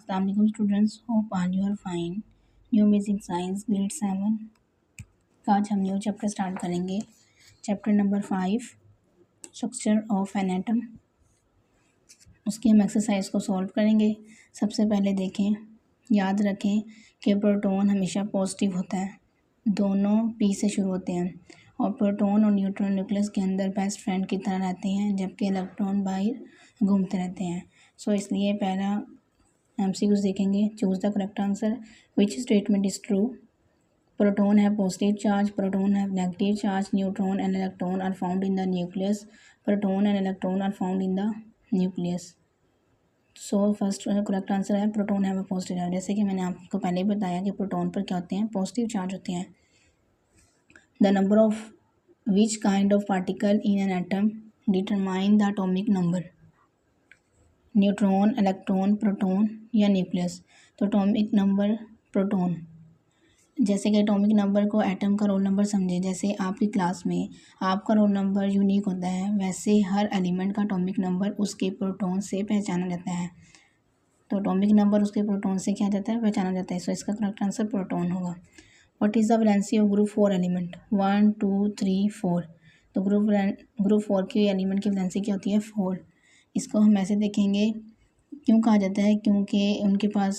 अस्सलाम वालेकुम students, hope all you are fine. New basic science grade 7 का आज हम न्यू चैप्टर स्टार्ट करेंगे। Chapter number 5 structure of an atom. उसकी हम एक्सरसाइज को सॉल्व करेंगे। सबसे पहले देखें, याद रखें कि प्रोटॉन हमेशा पॉजिटिव होता है, दोनों पी से शुरू होते हैं और प्रोटॉन और न्यूट्रॉन न्यूक्लियस के अंदर बेस्ट फ्रेंड की तरह रहते हैं, जबकि इलेक्ट्रॉन बाहर घूमते रहते हैं। सो इसलिए पहला MCQs देखेंगे। Choose the correct answer. Which statement is true? Proton have positive charge, proton have negative charge, neutron and electron are found in the nucleus, proton and electron are found in the nucleus. So first correct answer है proton have a positive charge. जैसे कि मैंने आपको पहले ही बताया कि proton पर क्या होते हैं, पॉजिटिव चार्ज होते हैं। The number of which kind of particle in an atom determine the atomic number? Neutron, electron, proton या न्यूक्लियस? तो एटॉमिक नंबर प्रोटॉन। जैसे कि एटॉमिक नंबर को एटम का रोल नंबर समझे, जैसे आपकी क्लास में आपका रोल नंबर यूनिक होता है, वैसे हर एलिमेंट का एटॉमिक नंबर उसके प्रोटॉन से पहचाना जाता है। तो एटॉमिक नंबर उसके प्रोटॉन से क्या जाता है, पहचाना जाता है। सो इसका करेक्ट आंसर प्रोटॉन होगा। What is the valency of group 4 element? 1 2 3 4। तो ग्रुप 4 के एलिमेंट की वैलेंसी क्या होती है, 4। इसको हम ऐसे देखेंगे, क्यों कहा जाता है, क्योंकि उनके पास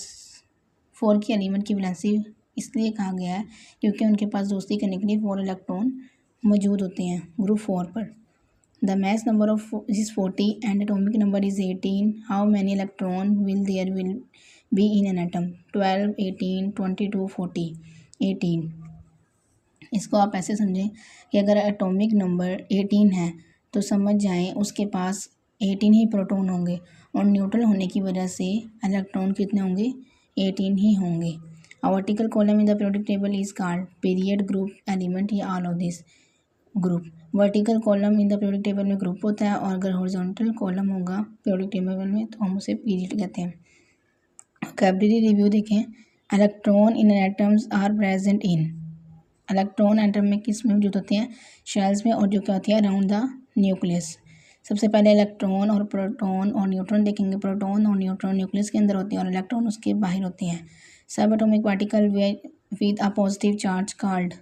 4 की एलिमेंट की वैलेंसी इसलिए कहा गया है क्योंकि उनके पास दोस्ती करने के लिए 4 इलेक्ट्रॉन मौजूद होते हैं ग्रुप 4 पर। The mass number of is 40 and atomic number is 18। How many electron will be in an atom? 12 18 22 40 18। इसको आप ऐसे समझें कि अगर एटॉमिक नंबर 18 है तो समझ जाएं उसके पास 18 ही प्रोटॉन होंगे और न्यूट्रल होने की वजह से इलेक्ट्रॉन कितने होंगे, 18 ही होंगे। A vertical column in the periodic table is called period, group, element या all of this? Group. Vertical column in the periodic table में ग्रुप होता है और अगर हॉरिजॉन्टल कॉलम होगा पीरियोडिक टेबल में तो हम उसे पीरियड कहते हैं। वोकैबुलरी रिव्यू देखें। Electron in atoms are present in. Electron atom में किस में मौजूद होते हैं, शेल्स में, और जो क्या होती है अराउंड द न्यूक्लियस। सबसे पहले इलेक्ट्रॉन और प्रोटॉन और न्यूट्रॉन देखेंगे। प्रोटॉन और न्यूट्रॉन न्यूक्लियस के अंदर होते हैं और इलेक्ट्रॉन उसके बाहर होते हैं। सब atomic particle with a positive charge called.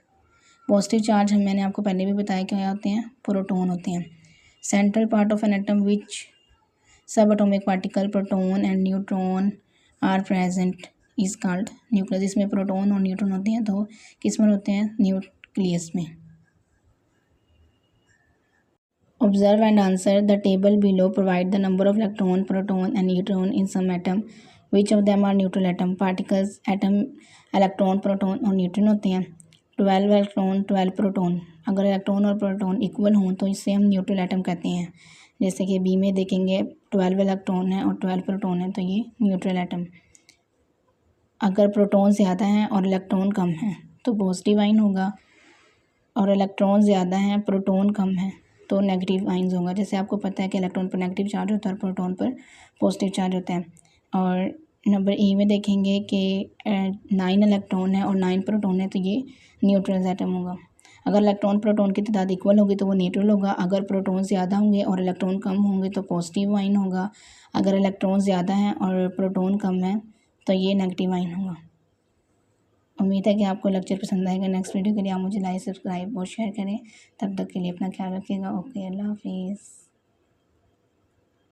Positive charge मैंने आपको पहले भी बताया क्या होते हैं, प्रोटॉन होते हैं। Central part of an atom which subatomic particle proton and neutron are present is called nucleus. इसमें प्रोटॉन और न्यूट्रॉन होते हैं तो किस में होते हैं, न्यूक्लियस में। Observe and answer the table below. Provide the number of electron, proton and neutron in some atom. Which of them are neutral atom? Particles atom electron, proton और न्यूट्रॉन होते हैं। 12 इलेक्ट्रॉन 12 प्रोटॉन। अगर electron और proton equal हों तो इसे हम neutral atom कहते हैं। जैसे कि बी में देखेंगे 12 इलेक्ट्रॉन है और 12 प्रोटॉन है तो ये न्यूट्रल एटम। अगर प्रोटॉन ज़्यादा हैं और इलेक्ट्रॉन कम है तो पॉजिटिव आइन होगा, और इलेक्ट्रॉन ज़्यादा हैं प्रोटॉन कम है तो नेगेटिव आइंस होगा। जैसे आपको पता है कि इलेक्ट्रॉन पर नेगेटिव चार्ज होता है और प्रोटॉन पर पॉजिटिव चार्ज होता है। और नंबर ए में देखेंगे कि 9 इलेक्ट्रॉन है और 9 प्रोटॉन है तो ये न्यूट्रल एटम होगा। अगर इलेक्ट्रॉन प्रोटॉन की तादाद इक्वल होगी तो वो न्यूट्रल होगा। अगर प्रोटॉन ज़्यादा होंगे और इलेक्ट्रॉन कम होंगे तो पॉजिटिव आइन होगा। अगर इलेक्ट्रॉन ज़्यादा हैं और प्रोटॉन कम है तो ये नेगेटिव आइन होगा। उम्मीद है कि आपको लेक्चर पसंद आएगा। नेक्स्ट वीडियो के लिए आप मुझे लाइक, सब्सक्राइब और शेयर करें। तब तक के लिए अपना ख्याल रखिएगा। ओके, अल्लाह हाफिज़।